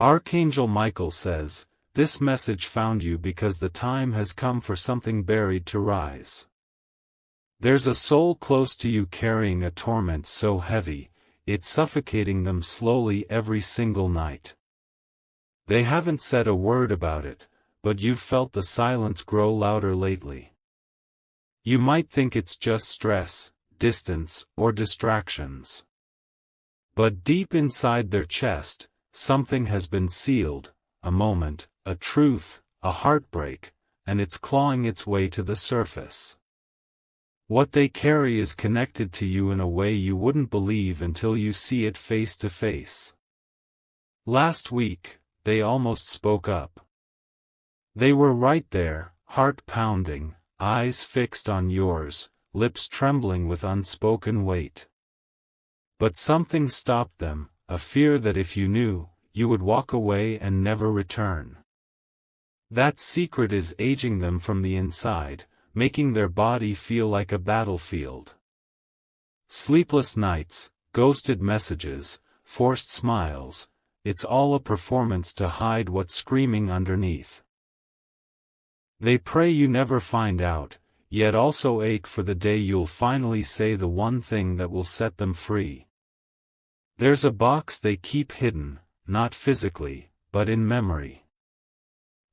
Archangel Michael says, "This message found you because the time has come for something buried to rise." There's a soul close to you carrying a torment so heavy, it's suffocating them slowly every single night. They haven't said a word about it, but you've felt the silence grow louder lately. You might think it's just stress, distance, or distractions. But deep inside their chest, something has been sealed, a moment, a truth, a heartbreak, and it's clawing its way to the surface. What they carry is connected to you in a way you wouldn't believe until you see it face to face. Last week, they almost spoke up. They were right there, heart pounding, eyes fixed on yours, lips trembling with unspoken weight. But something stopped them, a fear that if you knew, you would walk away and never return. That secret is aging them from the inside, making their body feel like a battlefield. Sleepless nights, ghosted messages, forced smiles, it's all a performance to hide what's screaming underneath. They pray you never find out, yet also ache for the day you'll finally say the one thing that will set them free. There's a box they keep hidden, not physically, but in memory.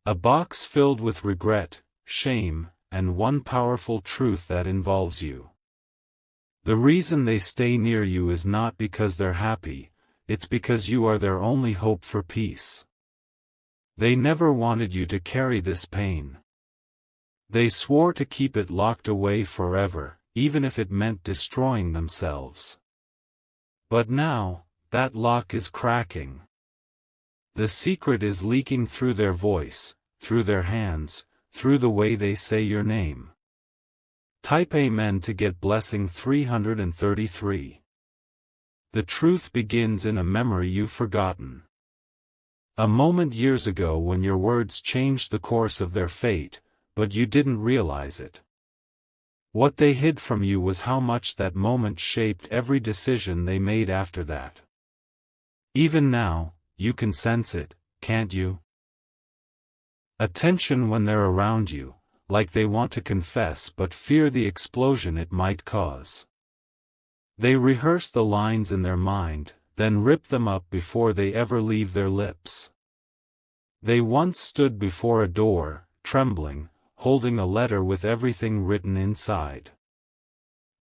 A box filled with regret, shame, and one powerful truth that involves you. The reason they stay near you is not because they're happy, it's because you are their only hope for peace. They never wanted you to carry this pain. They swore to keep it locked away forever, even if it meant destroying themselves. But now, that lock is cracking. The secret is leaking through their voice, through their hands, through the way they say your name. Type Amen to get blessing 333. The truth begins in a memory you've forgotten. A moment years ago when your words changed the course of their fate, but you didn't realize it. What they hid from you was how much that moment shaped every decision they made after that. Even now, you can sense it, can't you? A tension when they're around you, like they want to confess but fear the explosion it might cause. They rehearse the lines in their mind, then rip them up before they ever leave their lips. They once stood before a door, trembling, holding a letter with everything written inside.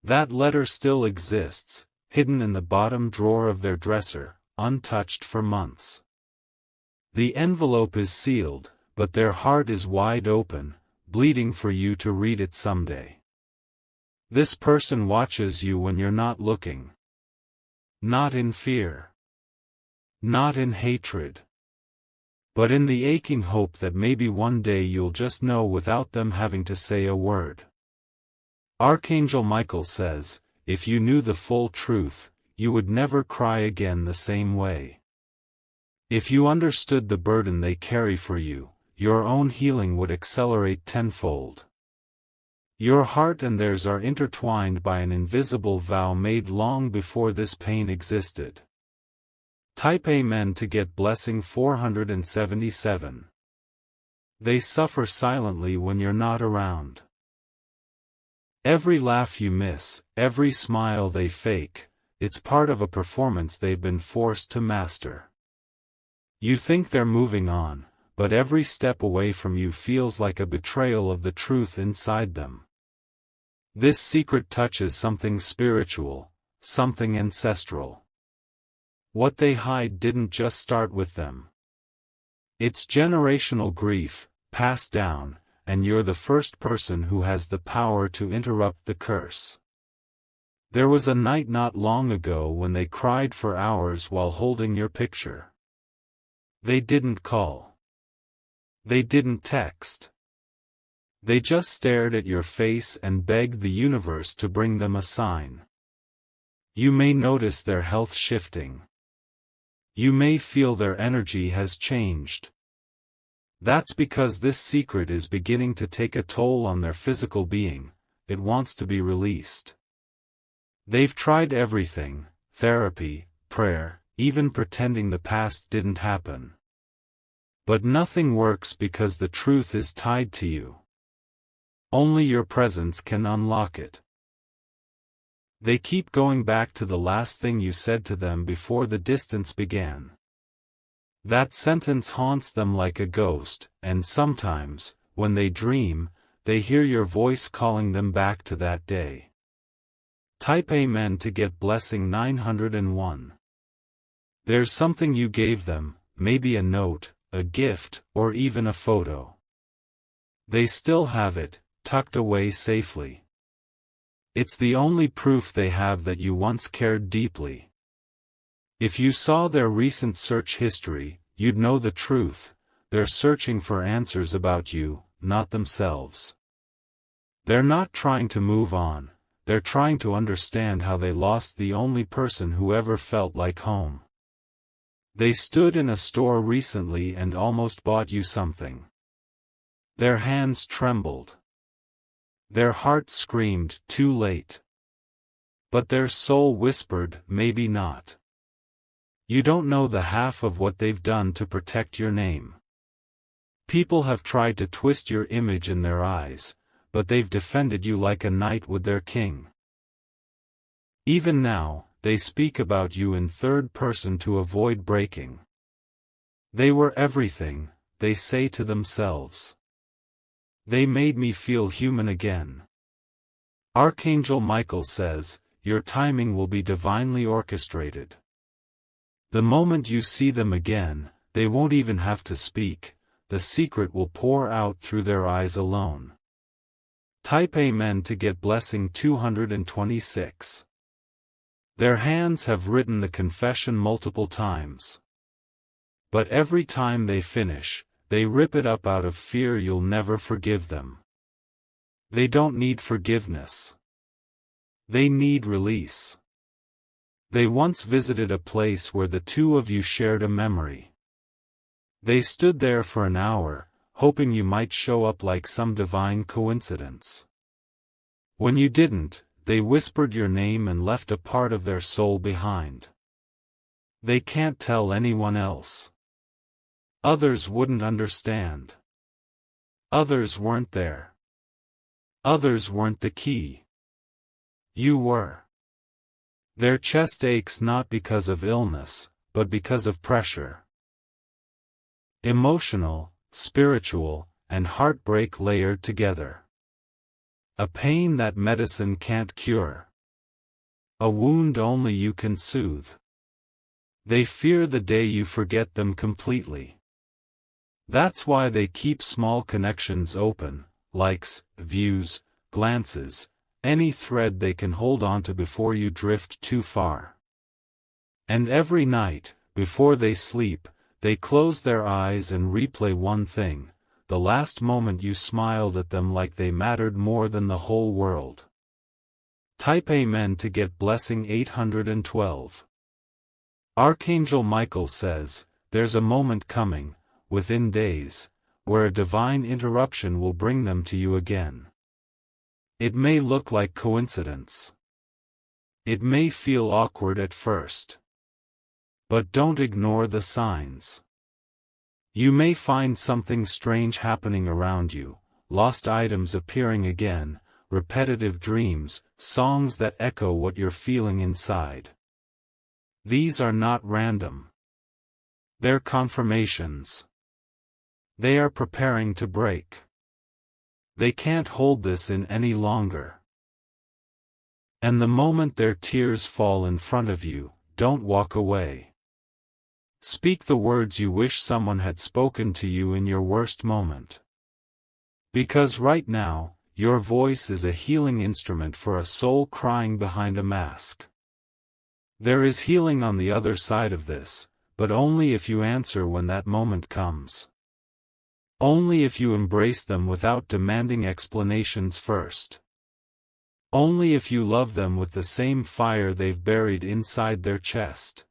That letter still exists, hidden in the bottom drawer of their dresser, untouched for months. The envelope is sealed, but their heart is wide open, bleeding for you to read it someday. This person watches you when you're not looking. Not in fear. Not in hatred. But in the aching hope that maybe one day you'll just know without them having to say a word. Archangel Michael says, if you knew the full truth, you would never cry again the same way. If you understood the burden they carry for you, your own healing would accelerate tenfold. Your heart and theirs are intertwined by an invisible vow made long before this pain existed. Type Amen to get blessing 477. They suffer silently when you're not around. Every laugh you miss, every smile they fake, it's part of a performance they've been forced to master. You think they're moving on, but every step away from you feels like a betrayal of the truth inside them. This secret touches something spiritual, something ancestral. What they hide didn't just start with them. It's generational grief, passed down, and you're the first person who has the power to interrupt the curse. There was a night not long ago when they cried for hours while holding your picture. They didn't call. They didn't text. They just stared at your face and begged the universe to bring them a sign. You may notice their health shifting. You may feel their energy has changed. That's because this secret is beginning to take a toll on their physical being. It wants to be released. They've tried everything, therapy, prayer, even pretending the past didn't happen. But nothing works because the truth is tied to you. Only your presence can unlock it. They keep going back to the last thing you said to them before the distance began. That sentence haunts them like a ghost, and sometimes, when they dream, they hear your voice calling them back to that day. Type Amen to get blessing 901. There's something you gave them, maybe a note, a gift, or even a photo. They still have it, tucked away safely. It's the only proof they have that you once cared deeply. If you saw their recent search history, you'd know the truth. They're searching for answers about you, not themselves. They're not trying to move on, they're trying to understand how they lost the only person who ever felt like home. They stood in a store recently and almost bought you something. Their hands trembled. Their heart screamed, too late. But their soul whispered, maybe not. You don't know the half of what they've done to protect your name. People have tried to twist your image in their eyes, but they've defended you like a knight would their king. Even now, they speak about you in third person to avoid breaking. They were everything, they say to themselves. They made me feel human again. Archangel Michael says, your timing will be divinely orchestrated. The moment you see them again, they won't even have to speak, the secret will pour out through their eyes alone. Type Amen to get blessing 226. Their hands have written the confession multiple times. But every time they finish, they rip it up out of fear you'll never forgive them. They don't need forgiveness. They need release. They once visited a place where the two of you shared a memory. They stood there for an hour, hoping you might show up like some divine coincidence. When you didn't, they whispered your name and left a part of their soul behind. They can't tell anyone else. Others wouldn't understand. Others weren't there. Others weren't the key. You were. Their chest aches not because of illness, but because of pressure. Emotional, spiritual, and heartbreak layered together. A pain that medicine can't cure. A wound only you can soothe. They fear the day you forget them completely. That's why they keep small connections open, likes, views, glances, any thread they can hold onto before you drift too far. And every night, before they sleep, they close their eyes and replay one thing, the last moment you smiled at them like they mattered more than the whole world. Type Amen to get blessing 812. Archangel Michael says, there's a moment coming, within days, where a divine interruption will bring them to you again. It may look like coincidence. It may feel awkward at first. But don't ignore the signs. You may find something strange happening around you, lost items appearing again, repetitive dreams, songs that echo what you're feeling inside. These are not random. They're confirmations. They are preparing to break. They can't hold this in any longer. And the moment their tears fall in front of you, don't walk away. Speak the words you wish someone had spoken to you in your worst moment. Because right now, your voice is a healing instrument for a soul crying behind a mask. There is healing on the other side of this, but only if you answer when that moment comes. Only if you embrace them without demanding explanations first. Only if you love them with the same fire they've buried inside their chest.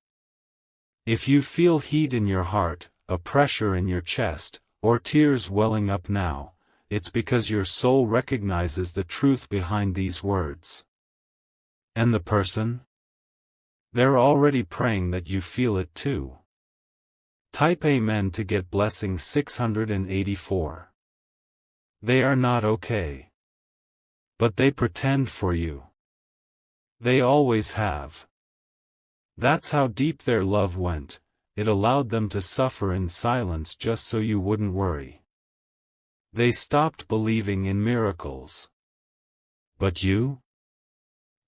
If you feel heat in your heart, a pressure in your chest, or tears welling up now, it's because your soul recognizes the truth behind these words. And the person? They're already praying that you feel it too. Type Amen to get blessing 684. They are not okay. But they pretend for you. They always have. That's how deep their love went, it allowed them to suffer in silence just so you wouldn't worry. They stopped believing in miracles. But you?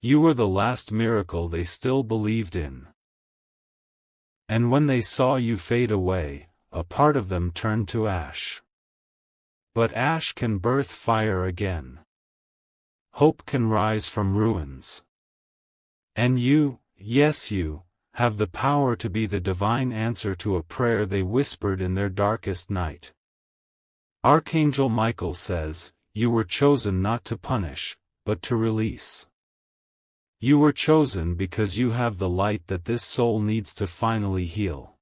You were the last miracle they still believed in. And when they saw you fade away, a part of them turned to ash. But ash can birth fire again. Hope can rise from ruins. And you, yes you, have the power to be the divine answer to a prayer they whispered in their darkest night. Archangel Michael says, you were chosen not to punish, but to release. You were chosen because you have the light that this soul needs to finally heal.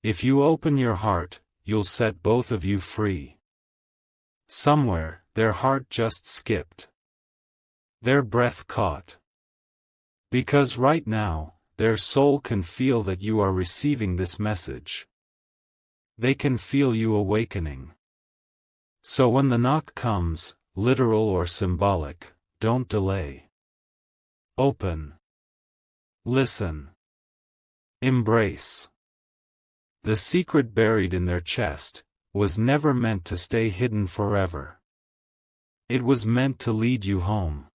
If you open your heart, you'll set both of you free. Somewhere, their heart just skipped. Their breath caught. Because right now, their soul can feel that you are receiving this message. They can feel you awakening. So when the knock comes, literal or symbolic, don't delay. Open. Listen. Embrace. The secret buried in their chest was never meant to stay hidden forever. It was meant to lead you home.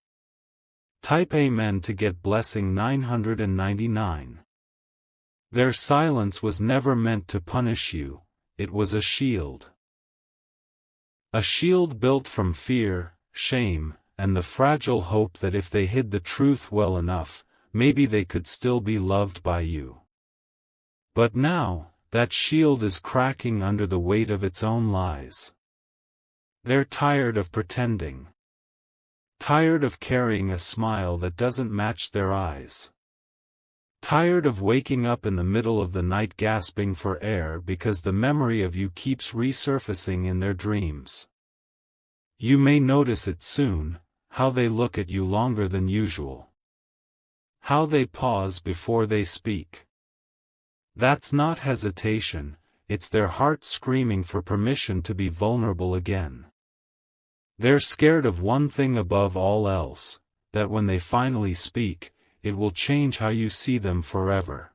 Type Amen to get blessing 999. Their silence was never meant to punish you, it was a shield. A shield built from fear, shame, and the fragile hope that if they hid the truth well enough, maybe they could still be loved by you. But now, that shield is cracking under the weight of its own lies. They're tired of pretending. Tired of carrying a smile that doesn't match their eyes. Tired of waking up in the middle of the night gasping for air because the memory of you keeps resurfacing in their dreams. You may notice it soon, how they look at you longer than usual. How they pause before they speak. That's not hesitation, it's their heart screaming for permission to be vulnerable again. They're scared of one thing above all else, that when they finally speak, it will change how you see them forever.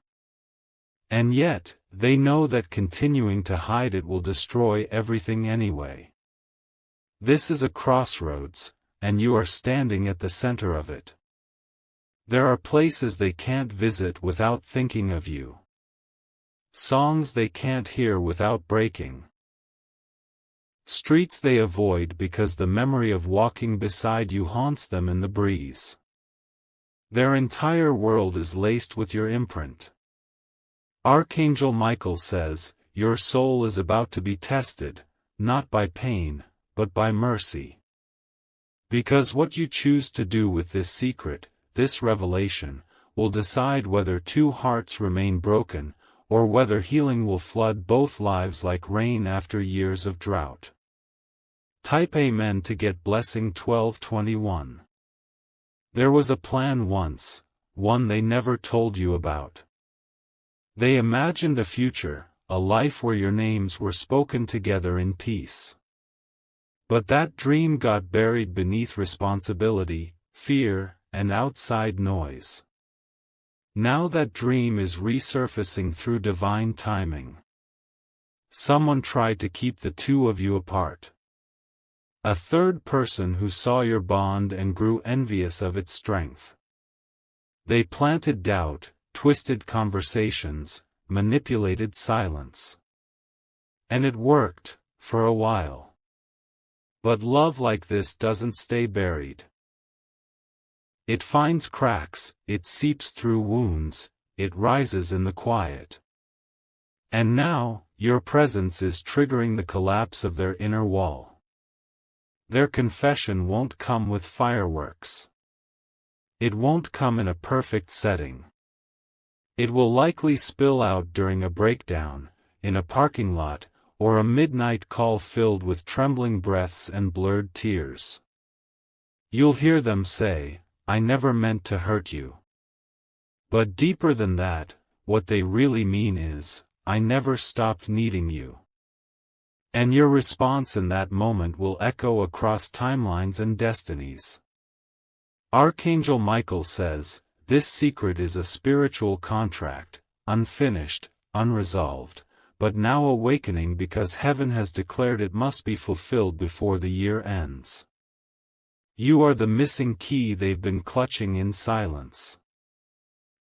And yet, they know that continuing to hide it will destroy everything anyway. This is a crossroads, and you are standing at the center of it. There are places they can't visit without thinking of you. Songs they can't hear without breaking. Streets they avoid because the memory of walking beside you haunts them in the breeze. Their entire world is laced with your imprint. Archangel Michael says, your soul is about to be tested, not by pain, but by mercy. Because what you choose to do with this secret, this revelation, will decide whether two hearts remain broken, or whether healing will flood both lives like rain after years of drought. Type Amen to get blessing 1221. There was a plan once, one they never told you about. They imagined a future, a life where your names were spoken together in peace. But that dream got buried beneath responsibility, fear, and outside noise. Now that dream is resurfacing through divine timing. Someone tried to keep the two of you apart. A third person who saw your bond and grew envious of its strength. They planted doubt, twisted conversations, manipulated silence. And it worked, for a while. But love like this doesn't stay buried. It finds cracks, it seeps through wounds, it rises in the quiet. And now, your presence is triggering the collapse of their inner wall. Their confession won't come with fireworks. It won't come in a perfect setting. It will likely spill out during a breakdown, in a parking lot, or a midnight call filled with trembling breaths and blurred tears. You'll hear them say, I never meant to hurt you. But deeper than that, what they really mean is, I never stopped needing you. And your response in that moment will echo across timelines and destinies. Archangel Michael says, this secret is a spiritual contract, unfinished, unresolved, but now awakening because heaven has declared it must be fulfilled before the year ends. You are the missing key they've been clutching in silence.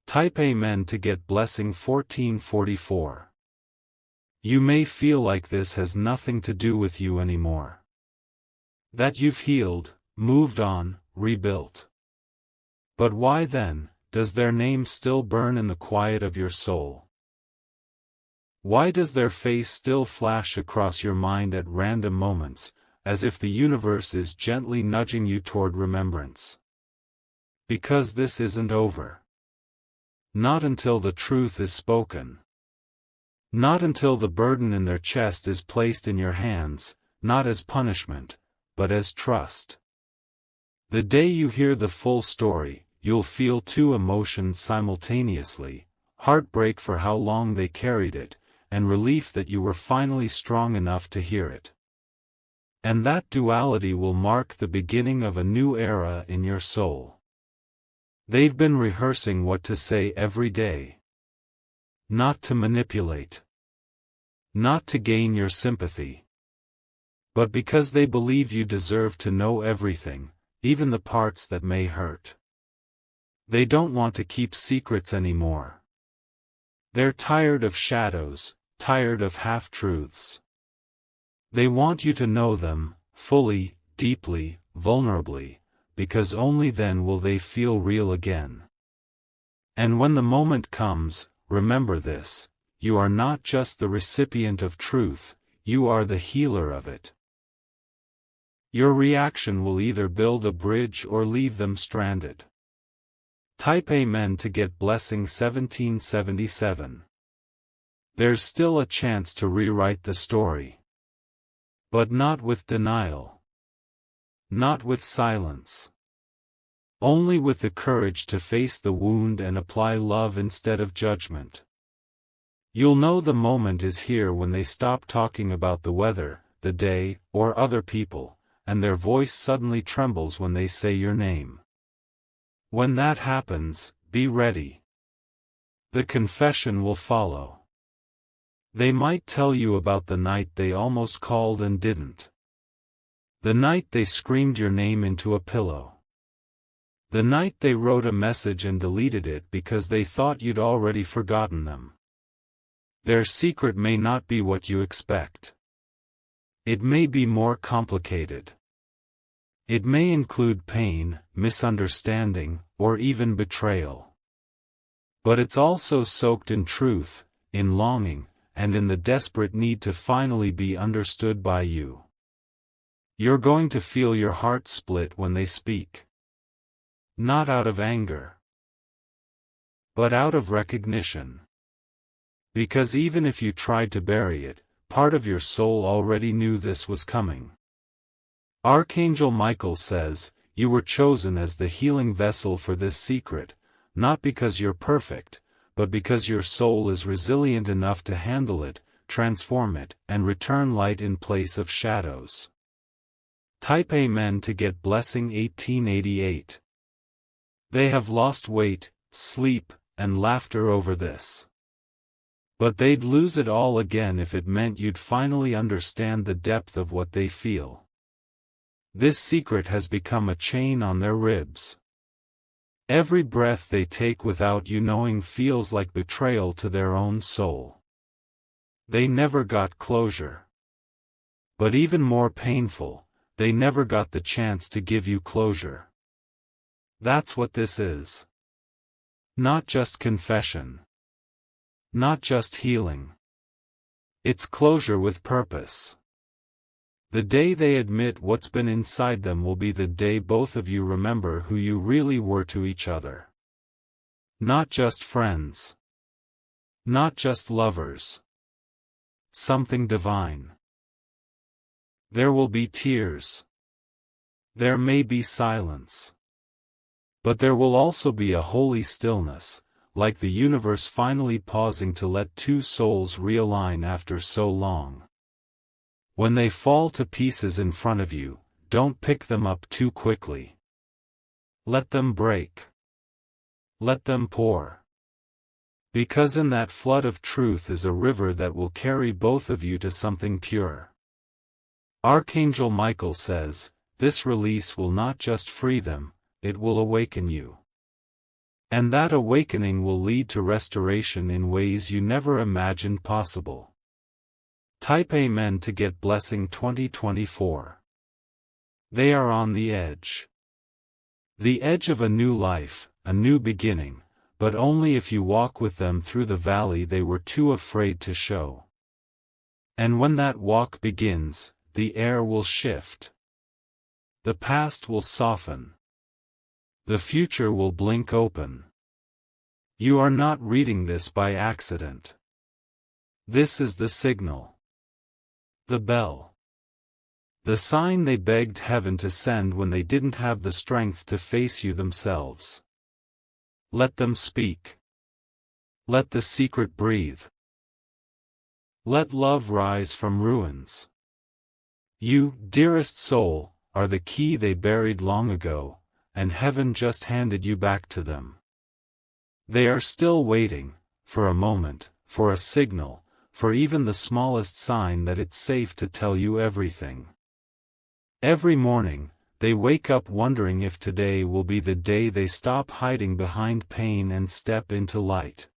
Type Amen to get blessing 1444. You may feel like this has nothing to do with you anymore. That you've healed, moved on, rebuilt. But why then, does their name still burn in the quiet of your soul? Why does their face still flash across your mind at random moments, as if the universe is gently nudging you toward remembrance? Because this isn't over. Not until the truth is spoken. Not until the burden in their chest is placed in your hands, not as punishment, but as trust. The day you hear the full story, you'll feel two emotions simultaneously: heartbreak for how long they carried it, and relief that you were finally strong enough to hear it. And that duality will mark the beginning of a new era in your soul. They've been rehearsing what to say every day. Not to manipulate. Not to gain your sympathy. But because they believe you deserve to know everything, even the parts that may hurt. They don't want to keep secrets anymore. They're tired of shadows, tired of half-truths. They want you to know them, fully, deeply, vulnerably, because only then will they feel real again. And when the moment comes, remember this: you are not just the recipient of truth, you are the healer of it. Your reaction will either build a bridge or leave them stranded. Type Amen to get blessing 1777. There's still a chance to rewrite the story. But not with denial. Not with silence. Only with the courage to face the wound and apply love instead of judgment. You'll know the moment is here when they stop talking about the weather, the day, or other people, and their voice suddenly trembles when they say your name. When that happens, be ready. The confession will follow. They might tell you about the night they almost called and didn't. The night they screamed your name into a pillow. The night they wrote a message and deleted it because they thought you'd already forgotten them. Their secret may not be what you expect. It may be more complicated. It may include pain, misunderstanding, or even betrayal. But it's also soaked in truth, in longing, and in the desperate need to finally be understood by you. You're going to feel your heart split when they speak. Not out of anger, but out of recognition. Because even if you tried to bury it, part of your soul already knew this was coming. Archangel Michael says, you were chosen as the healing vessel for this secret, not because you're perfect, but because your soul is resilient enough to handle it, transform it, and return light in place of shadows. Type Amen to get blessing 1888. They have lost weight, sleep, and laughter over this. But they'd lose it all again if it meant you'd finally understand the depth of what they feel. This secret has become a chain on their ribs. Every breath they take without you knowing feels like betrayal to their own soul. They never got closure. But even more painful, they never got the chance to give you closure. That's what this is. Not just confession. Not just healing. It's closure with purpose. The day they admit what's been inside them will be the day both of you remember who you really were to each other. Not just friends. Not just lovers. Something divine. There will be tears. There may be silence. But there will also be a holy stillness, like the universe finally pausing to let two souls realign after so long. When they fall to pieces in front of you, don't pick them up too quickly. Let them break. Let them pour. Because in that flood of truth is a river that will carry both of you to something pure. Archangel Michael says, this release will not just free them, it will awaken you. And that awakening will lead to restoration in ways you never imagined possible. Type Amen to get Blessing 2024. They are on the edge. The edge of a new life, a new beginning, but only if you walk with them through the valley they were too afraid to show. And when that walk begins, the air will shift. The past will soften. The future will blink open. You are not reading this by accident. This is the signal. The bell. The sign they begged heaven to send when they didn't have the strength to face you themselves. Let them speak. Let the secret breathe. Let love rise from ruins. You, dearest soul, are the key they buried long ago, and heaven just handed you back to them. They are still waiting, for a moment, for a signal, for even the smallest sign that it's safe to tell you everything. Every morning, they wake up wondering if today will be the day they stop hiding behind pain and step into light.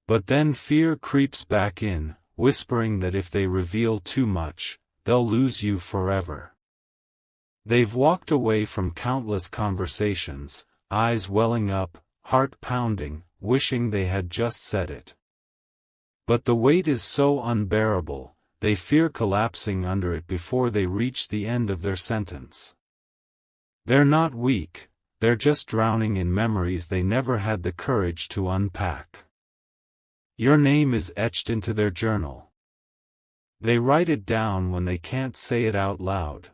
But then fear creeps back in, whispering that if they reveal too much, they'll lose you forever. They've walked away from countless conversations, eyes welling up, heart pounding, wishing they had just said it. But the weight is so unbearable, they fear collapsing under it before they reach the end of their sentence. They're not weak, they're just drowning in memories they never had the courage to unpack. Your name is etched into their journal. They write it down when they can't say it out loud.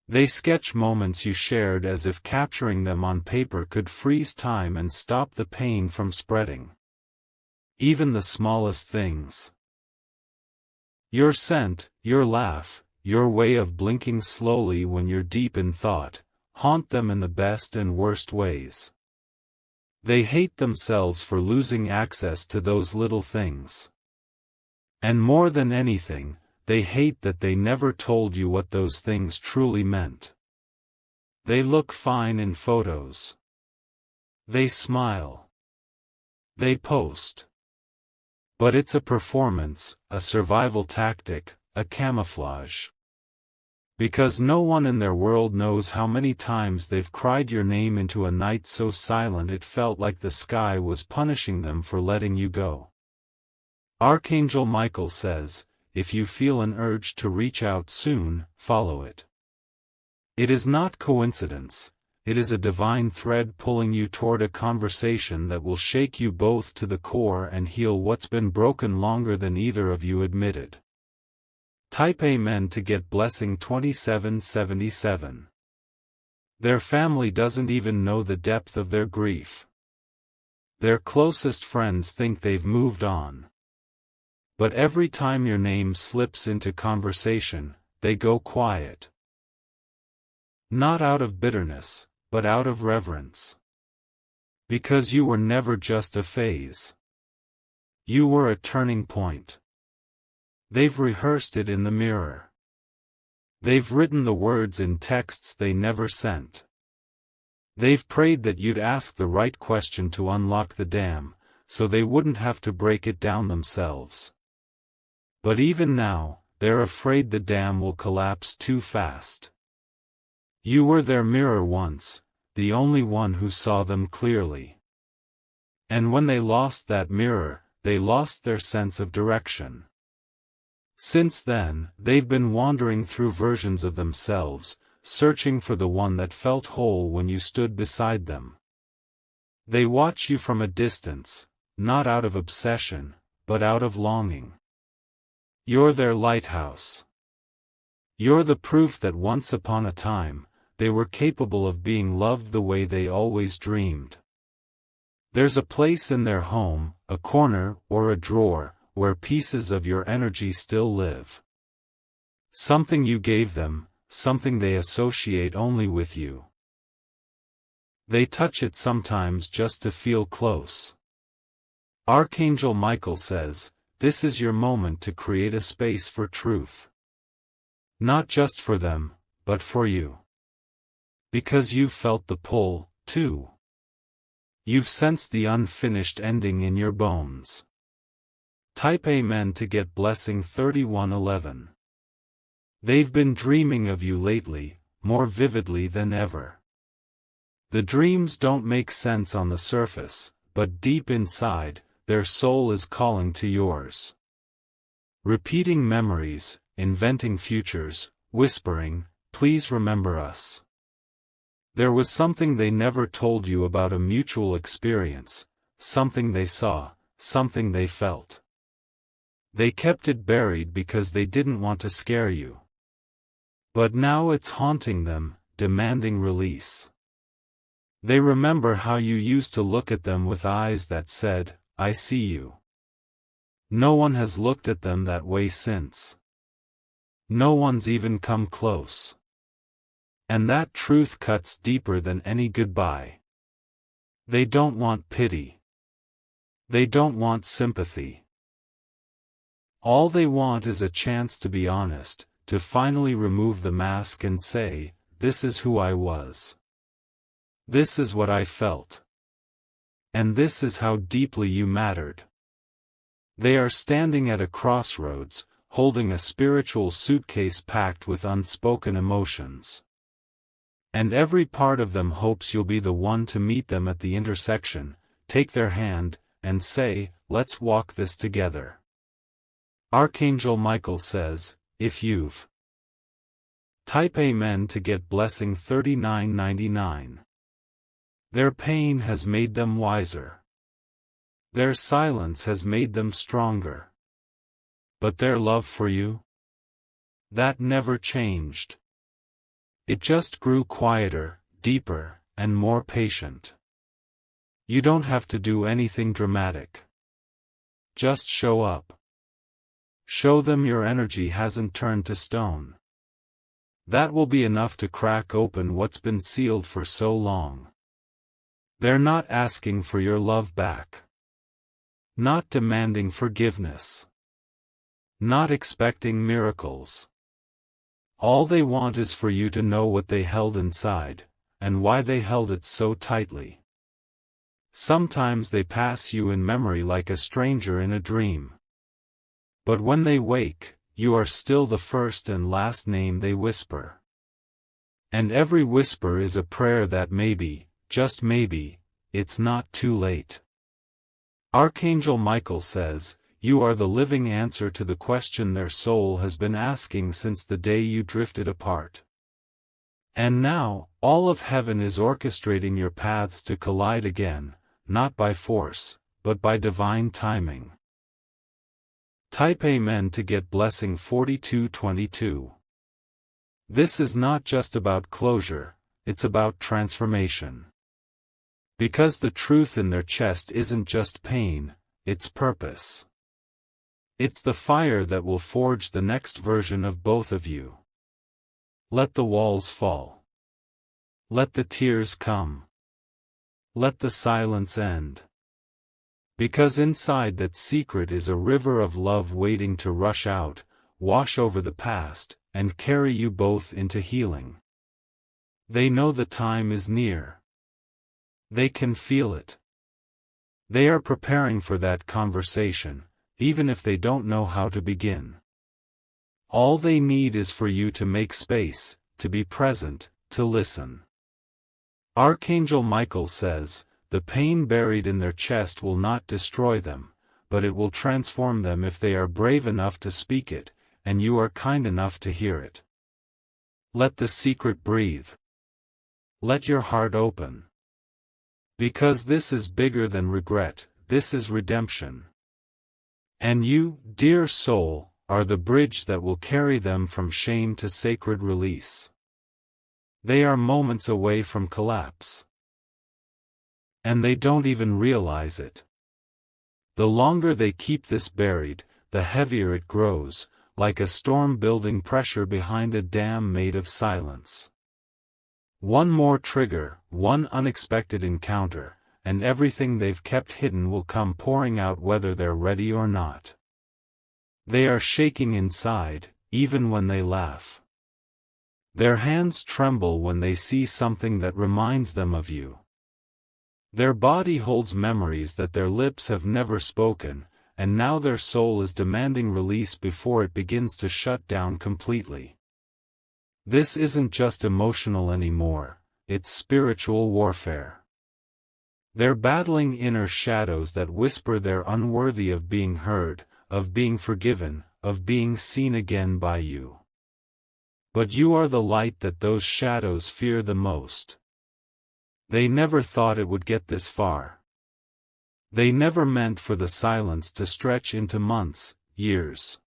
They sketch moments you shared as if capturing them on paper could freeze time and stop the pain from spreading. Even the smallest things. Your scent, your laugh, your way of blinking slowly when you're deep in thought, haunt them in the best and worst ways. They hate themselves for losing access to those little things. And more than anything, they hate that they never told you what those things truly meant. They look fine in photos. They smile. They post. But it's a performance, a survival tactic, a camouflage. Because no one in their world knows how many times they've cried your name into a night so silent it felt like the sky was punishing them for letting you go. Archangel Michael says, if you feel an urge to reach out soon, follow it. It is not coincidence, it is a divine thread pulling you toward a conversation that will shake you both to the core and heal what's been broken longer than either of you admitted. Type Amen to get Blessing 2777. Their family doesn't even know the depth of their grief. Their closest friends think they've moved on. But every time your name slips into conversation, they go quiet. Not out of bitterness, but out of reverence. Because you were never just a phase. You were a turning point. They've rehearsed it in the mirror. They've written the words in texts they never sent. They've prayed that you'd ask the right question to unlock the dam, so they wouldn't have to break it down themselves. But even now, they're afraid the dam will collapse too fast. You were their mirror once, the only one who saw them clearly. And when they lost that mirror, they lost their sense of direction. Since then, they've been wandering through versions of themselves, searching for the one that felt whole when you stood beside them. They watch you from a distance, not out of obsession, but out of longing. You're their lighthouse. You're the proof that once upon a time, they were capable of being loved the way they always dreamed. There's a place in their home, a corner or a drawer, where pieces of your energy still live. Something you gave them, something they associate only with you. They touch it sometimes just to feel close. Archangel Michael says, this is your moment to create a space for truth. Not just for them, but for you. Because you've felt the pull, too. You've sensed the unfinished ending in your bones. Type Amen to get blessing 3111. They've been dreaming of you lately, more vividly than ever. The dreams don't make sense on the surface, but deep inside, their soul is calling to yours. Repeating memories, inventing futures, whispering, please remember us. There was something they never told you about a mutual experience, something they saw, something they felt. They kept it buried because they didn't want to scare you. But now it's haunting them, demanding release. They remember how you used to look at them with eyes that said, I see you. No one has looked at them that way since. No one's even come close. And that truth cuts deeper than any goodbye. They don't want pity. They don't want sympathy. All they want is a chance to be honest, to finally remove the mask and say, this is who I was. This is what I felt. And this is how deeply you mattered. They are standing at a crossroads, holding a spiritual suitcase packed with unspoken emotions. And every part of them hopes you'll be the one to meet them at the intersection, take their hand, and say, let's walk this together. Archangel Michael says, if you've type Amen to get blessing 3999. Their pain has made them wiser. Their silence has made them stronger. But their love for you? That never changed. It just grew quieter, deeper, and more patient. You don't have to do anything dramatic. Just show up. Show them your energy hasn't turned to stone. That will be enough to crack open what's been sealed for so long. They're not asking for your love back. Not demanding forgiveness. Not expecting miracles. All they want is for you to know what they held inside, and why they held it so tightly. Sometimes they pass you in memory like a stranger in a dream. But when they wake, you are still the first and last name they whisper. And every whisper is a prayer that maybe, just maybe, it's not too late. Archangel Michael says, you are the living answer to the question their soul has been asking since the day you drifted apart. And now, all of heaven is orchestrating your paths to collide again, not by force, but by divine timing. Type Amen to get blessing 4222. This is not just about closure, it's about transformation. Because the truth in their chest isn't just pain, it's purpose. It's the fire that will forge the next version of both of you. Let the walls fall. Let the tears come. Let the silence end. Because inside that secret is a river of love waiting to rush out, wash over the past, and carry you both into healing. They know the time is near. They can feel it. They are preparing for that conversation, even if they don't know how to begin. All they need is for you to make space, to be present, to listen. Archangel Michael says, the pain buried in their chest will not destroy them, but it will transform them if they are brave enough to speak it, and you are kind enough to hear it. Let the secret breathe. Let your heart open. Because this is bigger than regret, this is redemption. And you, dear soul, are the bridge that will carry them from shame to sacred release. They are moments away from collapse. And they don't even realize it. The longer they keep this buried, the heavier it grows, like a storm building pressure behind a dam made of silence. One more trigger, one unexpected encounter, and everything they've kept hidden will come pouring out whether they're ready or not. They are shaking inside, even when they laugh. Their hands tremble when they see something that reminds them of you. Their body holds memories that their lips have never spoken, and now their soul is demanding release before it begins to shut down completely. This isn't just emotional anymore, it's spiritual warfare. They're battling inner shadows that whisper they're unworthy of being heard, of being forgiven, of being seen again by you. But you are the light that those shadows fear the most. They never thought it would get this far. They never meant for the silence to stretch into months, years.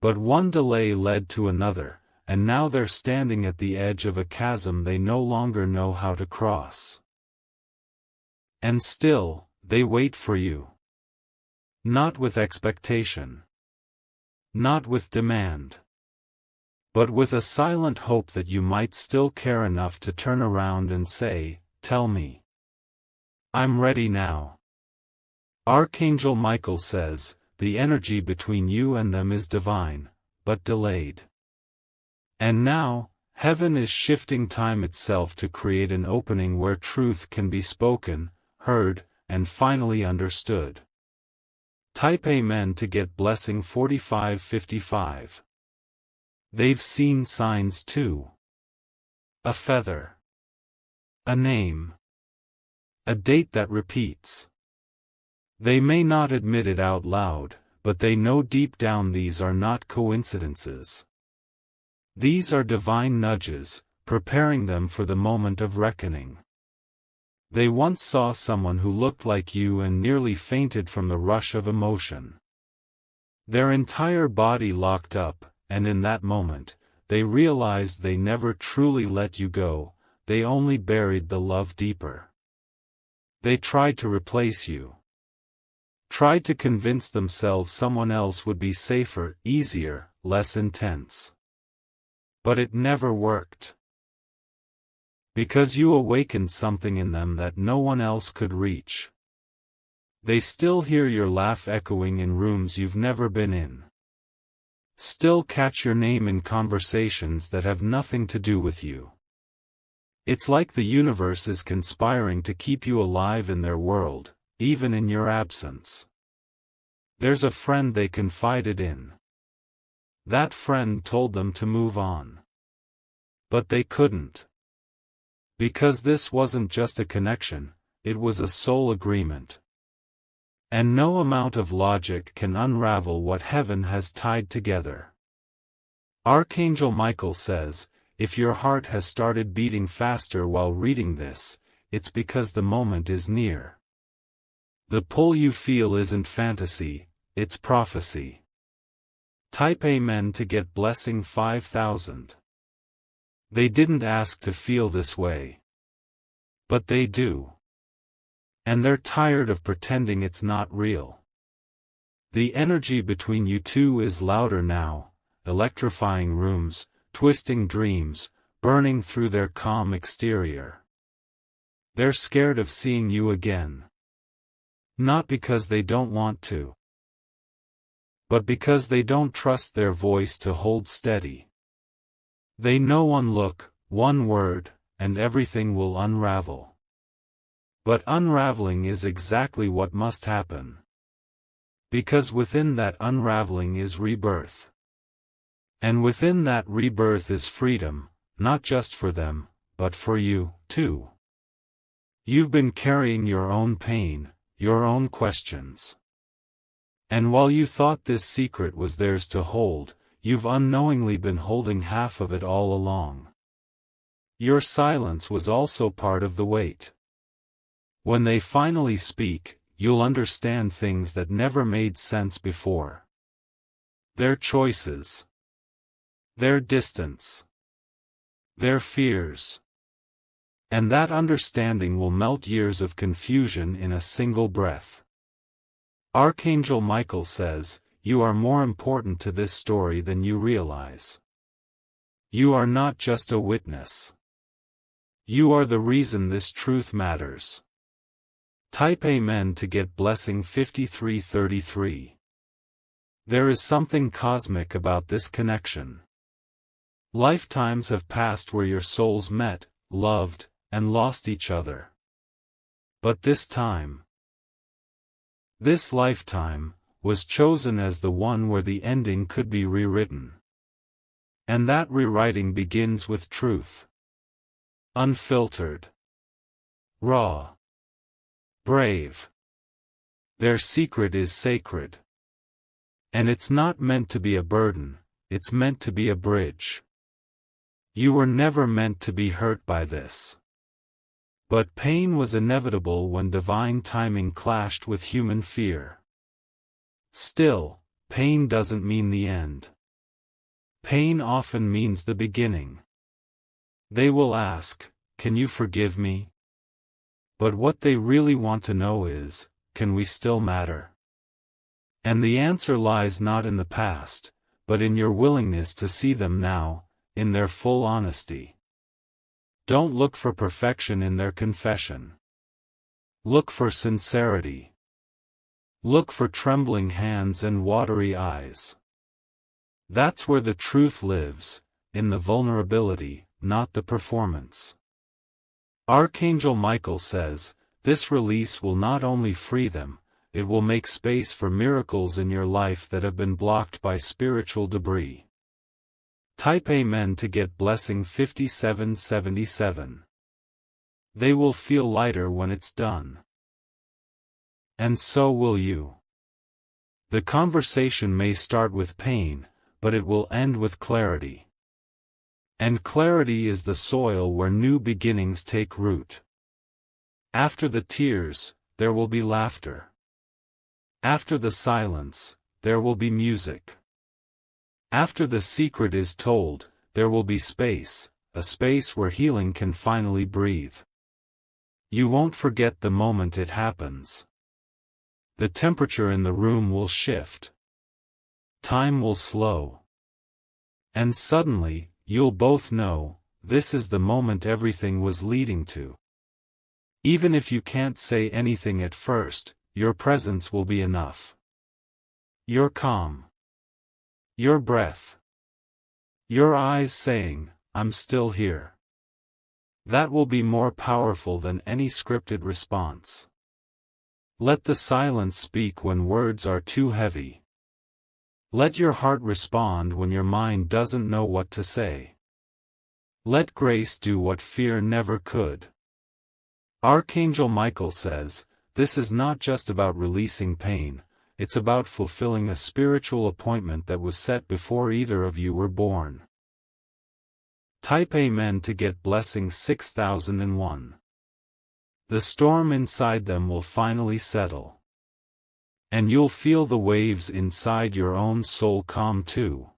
But one delay led to another, and now they're standing at the edge of a chasm they no longer know how to cross. And still, they wait for you. Not with expectation. Not with demand. But with a silent hope that you might still care enough to turn around and say, "Tell me. I'm ready now." Archangel Michael says, the energy between you and them is divine, but delayed. And now, heaven is shifting time itself to create an opening where truth can be spoken, heard, and finally understood. Type Amen to get blessing 4555. They've seen signs too. A feather. A name. A date that repeats. They may not admit it out loud, but they know deep down these are not coincidences. These are divine nudges, preparing them for the moment of reckoning. They once saw someone who looked like you and nearly fainted from the rush of emotion. Their entire body locked up, and in that moment, they realized they never truly let you go, they only buried the love deeper. They tried to replace you. Tried to convince themselves someone else would be safer, easier, less intense. But it never worked. Because you awakened something in them that no one else could reach. They still hear your laugh echoing in rooms you've never been in. Still catch your name in conversations that have nothing to do with you. It's like the universe is conspiring to keep you alive in their world, even in your absence. There's a friend they confided in. That friend told them to move on. But they couldn't. Because this wasn't just a connection, it was a soul agreement. And no amount of logic can unravel what heaven has tied together. Archangel Michael says, if your heart has started beating faster while reading this, it's because the moment is near. The pull you feel isn't fantasy, it's prophecy. Type Amen to get blessing 5000. They didn't ask to feel this way. But they do. And they're tired of pretending it's not real. The energy between you two is louder now, electrifying rooms, twisting dreams, burning through their calm exterior. They're scared of seeing you again. Not because they don't want to, but because they don't trust their voice to hold steady. They know one look, one word, and everything will unravel. But unraveling is exactly what must happen. Because within that unraveling is rebirth. And within that rebirth is freedom, not just for them, but for you, too. You've been carrying your own pain, your own questions. And while you thought this secret was theirs to hold, you've unknowingly been holding half of it all along. Your silence was also part of the weight. When they finally speak, you'll understand things that never made sense before. Their choices. Their distance. Their fears. And that understanding will melt years of confusion in a single breath. Archangel Michael says, "You are more important to this story than you realize. You are not just a witness. You are the reason this truth matters." Type Amen to get blessing 5333. There is something cosmic about this connection. Lifetimes have passed where your souls met, loved, and lost each other. But this lifetime, was chosen as the one where the ending could be rewritten. And that rewriting begins with truth. Unfiltered. Raw. Brave. Their secret is sacred. And it's not meant to be a burden, it's meant to be a bridge. You were never meant to be hurt by this. But pain was inevitable when divine timing clashed with human fear. Still, pain doesn't mean the end. Pain often means the beginning. They will ask, "Can you forgive me?" But what they really want to know is, can we still matter? And the answer lies not in the past, but in your willingness to see them now, in their full honesty. Don't look for perfection in their confession. Look for sincerity. Look for trembling hands and watery eyes. That's where the truth lives, in the vulnerability, not the performance. Archangel Michael says, this release will not only free them, it will make space for miracles in your life that have been blocked by spiritual debris. Type Amen to get blessing 5777. They will feel lighter when it's done. And so will you. The conversation may start with pain, but it will end with clarity. And clarity is the soil where new beginnings take root. After the tears, there will be laughter. After the silence, there will be music. After the secret is told, there will be space, a space where healing can finally breathe. You won't forget the moment it happens. The temperature in the room will shift. Time will slow. And suddenly, you'll both know, this is the moment everything was leading to. Even if you can't say anything at first, your presence will be enough. Your calm. Your breath. Your eyes saying, "I'm still here." That will be more powerful than any scripted response. Let the silence speak when words are too heavy. Let your heart respond when your mind doesn't know what to say. Let grace do what fear never could. Archangel Michael says, this is not just about releasing pain, it's about fulfilling a spiritual appointment that was set before either of you were born. Type Amen to get blessing 6001. The storm inside them will finally settle. And you'll feel the waves inside your own soul calm too.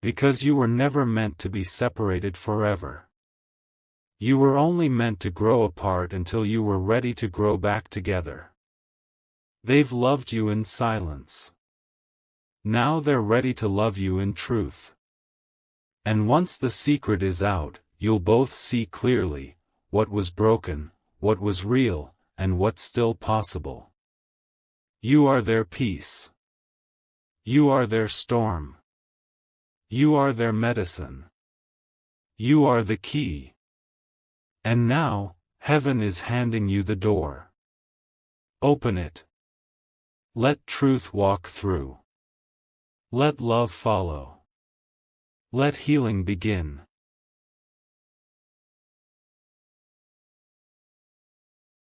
Because you were never meant to be separated forever. You were only meant to grow apart until you were ready to grow back together. They've loved you in silence. Now they're ready to love you in truth. And once the secret is out, you'll both see clearly, what was broken, what was real, and what's still possible. You are their peace. You are their storm. You are their medicine. You are the key. And now, heaven is handing you the door. Open it. Let truth walk through. Let love follow. Let healing begin.